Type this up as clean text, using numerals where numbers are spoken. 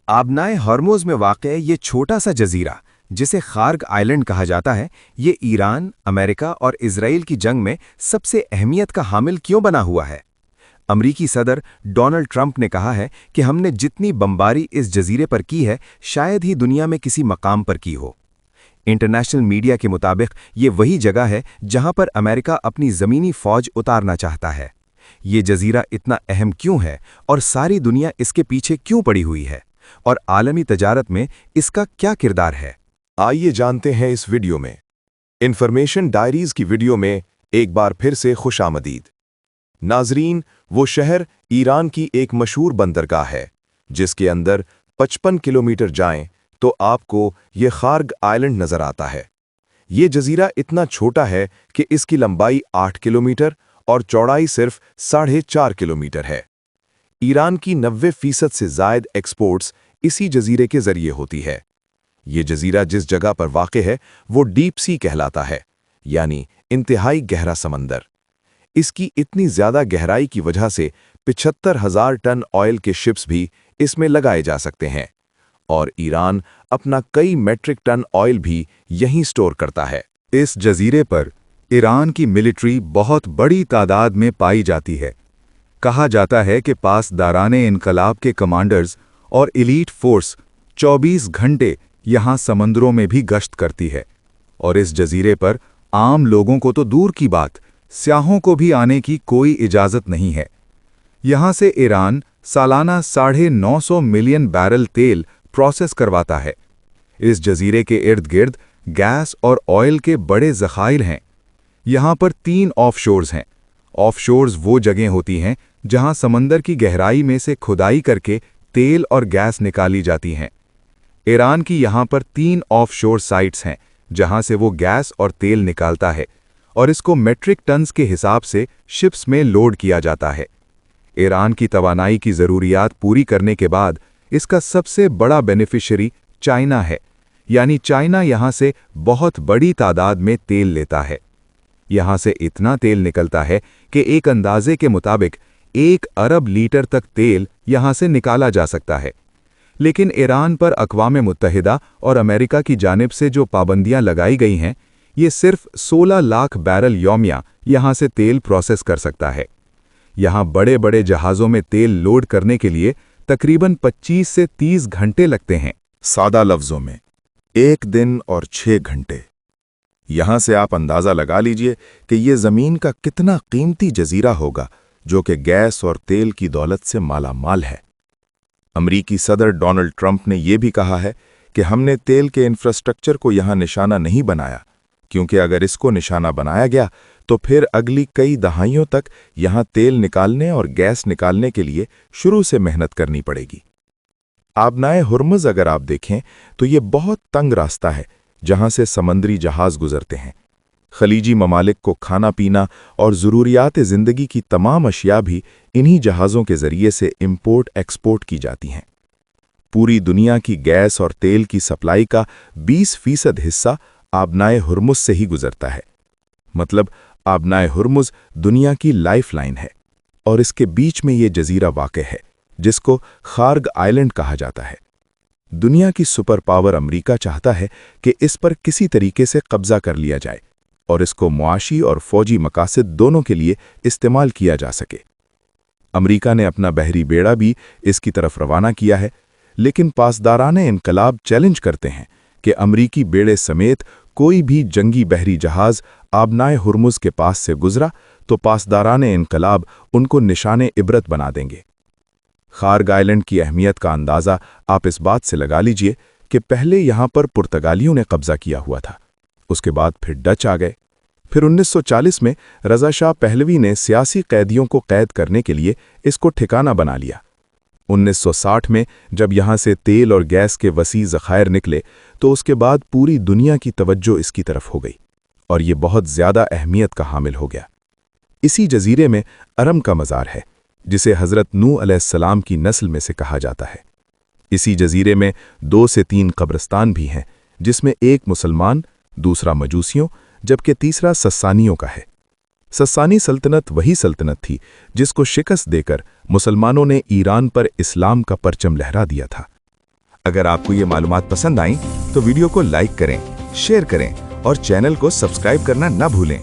आबनाए Hormuz में वाक़े ये छोटा सा जज़ीरा, जिसे खार्ग आइलैंड कहा जाता है, ये ईरान, अमेरिका और इजराइल की जंग में सबसे अहमियत का हामिल क्यों बना हुआ है? अमरीकी सदर डोनाल्ड ट्रंप ने कहा है कि हमने जितनी बमबारी इस जज़ीरे पर की है, शायद ही दुनिया में किसी मकाम पर की हो। इंटरनेशनल मीडिया के मुताबिक ये वही जगह है जहां पर अमेरिका अपनी ज़मीनी फ़ौज उतारना चाहता है। ये जज़ीरा इतना अहम क्यों है और सारी दुनिया इसके पीछे क्यों पड़ी हुई है, और आलमी तजारत में इसका क्या किरदार है? आइए जानते हैं इस वीडियो में। इन्फॉर्मेशन डायरीज की वीडियो में एक बार फिर से खुशामदीद। नाजरीन, वो शहर ईरान की एक मशहूर बंदरगाह है, जिसके अंदर 55 किलोमीटर जाएं तो आपको ये खार्ग आइलैंड नजर आता है। ये जजीरा इतना छोटा है कि इसकी लंबाई 8 किलोमीटर और चौड़ाई सिर्फ 4.5 किलोमीटर है। ईरान की 90% से ज़ायद एक्सपोर्ट्स इसी जजीरे के जरिए होती है। ये जजीरा जिस जगह पर वाक़े है वो डीप सी कहलाता है, यानी इंतहाई गहरा समंदर। इसकी इतनी ज़्यादा गहराई की वजह से 75,000 टन ऑयल के शिप्स भी इसमें लगाए जा सकते हैं, और ईरान अपना कई मेट्रिक टन ऑयल भी यहीं स्टोर करता है। इस जजीरे पर ईरान की मिलिट्री बहुत बड़ी तादाद में पाई जाती है। कहा जाता है कि पासदाराने इनकलाब के कमांडर्स और एलीट फोर्स 24 घंटे यहाँ समंदरों में भी गश्त करती है, और इस जजीरे पर आम लोगों को तो दूर की बात, स्याहों को भी आने की कोई इजाज़त नहीं है। यहाँ से ईरान सालाना 950 मिलियन बैरल तेल प्रोसेस करवाता है। इस जजीरे के इर्द गिर्द गैस और ऑयल के बड़े ज़खाइर हैं। यहाँ पर 3 ऑफशोर्स हैं। ऑफशोर्स वो जगह होती हैं जहाँ समंदर की गहराई में से खुदाई करके तेल और गैस निकाली जाती हैं। ईरान की यहाँ पर 3 ऑफशोर साइट्स हैं जहाँ से वो गैस और तेल निकालता है, और इसको मेट्रिक टन्स के हिसाब से शिप्स में लोड किया जाता है। ईरान की तवानाई की ज़रूरियात पूरी करने के बाद इसका सबसे बड़ा बेनिफिशियरी चाइना है, यानी चाइना यहाँ से बहुत बड़ी तादाद में तेल लेता है। यहाँ से इतना तेल निकलता है कि एक अंदाजे के मुताबिक 1 अरब लीटर तक तेल यहाँ से निकाला जा सकता है। लेकिन ईरान पर अक़वाम मुत्तहिदा और अमेरिका की जानिब से जो पाबंदियां लगाई गई हैं, ये सिर्फ 16 लाख बैरल यौमिया यहाँ से तेल प्रोसेस कर सकता है। यहाँ बड़े बड़े जहाज़ों में तेल लोड करने के लिए तकरीबन 25 से 30 घंटे लगते हैं। सादा लफ्ज़ों में 1 दिन और 6 घंटे। यहाँ से आप अंदाज़ा लगा लीजिए कि ये ज़मीन का कितना कीमती जजीरा होगा, जो कि गैस और तेल की दौलत से माला माल है। अमरीकी सदर डोनाल्ड ट्रंप ने यह भी कहा है कि हमने तेल के इंफ्रास्ट्रक्चर को यहाँ निशाना नहीं बनाया, क्योंकि अगर इसको निशाना बनाया गया तो फिर अगली कई दहाइयों तक यहाँ तेल निकालने और गैस निकालने के लिए शुरू से मेहनत करनी पड़ेगी। आबनाए हुर्मुज़ अगर आप देखें तो ये बहुत तंग रास्ता है जहाँ से समंदरी जहाज़ गुजरते हैं। खलीजी ममालिक को खाना पीना और ज़रूरियात ज़िंदगी की तमाम अशिया भी इन्हीं जहाज़ों के ज़रिए से इंपोर्ट एक्सपोर्ट की जाती हैं। पूरी दुनिया की गैस और तेल की सप्लाई का 20% हिस्सा आबनाए हुर्मुज़ से ही गुजरता है। मतलब आबनाए हुर्मुज़ दुनिया की लाइफलाइन है, और इसके बीच में ये जजीरा वाक़े है जिसको खार्ग आइलैंड कहा जाता है। दुनिया की सुपर पावर अमरीका चाहता है कि इस पर किसी तरीके से कब्ज़ा कर लिया जाए और इसको मुआशी और फौजी मकासद दोनों के लिए इस्तेमाल किया जा सके। अमरीका ने अपना बहरी बेड़ा भी इसकी तरफ रवाना किया है, लेकिन पासदाराने इनकलाब चैलेंज करते हैं कि अमरीकी बेड़े समेत कोई भी जंगी बहरी जहाज़ आबनाए हुर्मुज़ के पास से गुजरा तो पासदाराने इनकलाब उनको निशाने इबरत बना देंगे। खार्ग आइलैंड की अहमियत का अंदाज़ा आप इस बात से लगा लीजिए कि पहले यहाँ पर पुर्तगालियों ने कब्ज़ा किया हुआ था, उसके बाद फिर डच आ गए। फिर 1940 में रज़ा शाह पहलवी ने सियासी कैदियों को कैद करने के लिए इसको ठिकाना बना लिया। 1960 में जब यहाँ से तेल और गैस के वसी ज़खायर निकले तो उसके बाद पूरी दुनिया की तवज्जो इसकी तरफ हो गई, और ये बहुत ज़्यादा अहमियत का हामिल हो गया। इसी जजीरे में अरम का मज़ार है, जिसे हज़रत नूह अलैहिस्सलाम की नस्ल में से कहा जाता है। इसी जजीरे में 2 से 3 कब्रिस्तान भी हैं, जिसमें एक मुसलमान, दूसरा मजूसियों, जबकि तीसरा सस्सानियों का है। सस्सानी सल्तनत वही सल्तनत थी जिसको शिकस्त देकर मुसलमानों ने ईरान पर इस्लाम का परचम लहरा दिया था। अगर आपको ये मालूमात पसंद आईं तो वीडियो को लाइक करें, शेयर करें और चैनल को सब्सक्राइब करना न भूलें।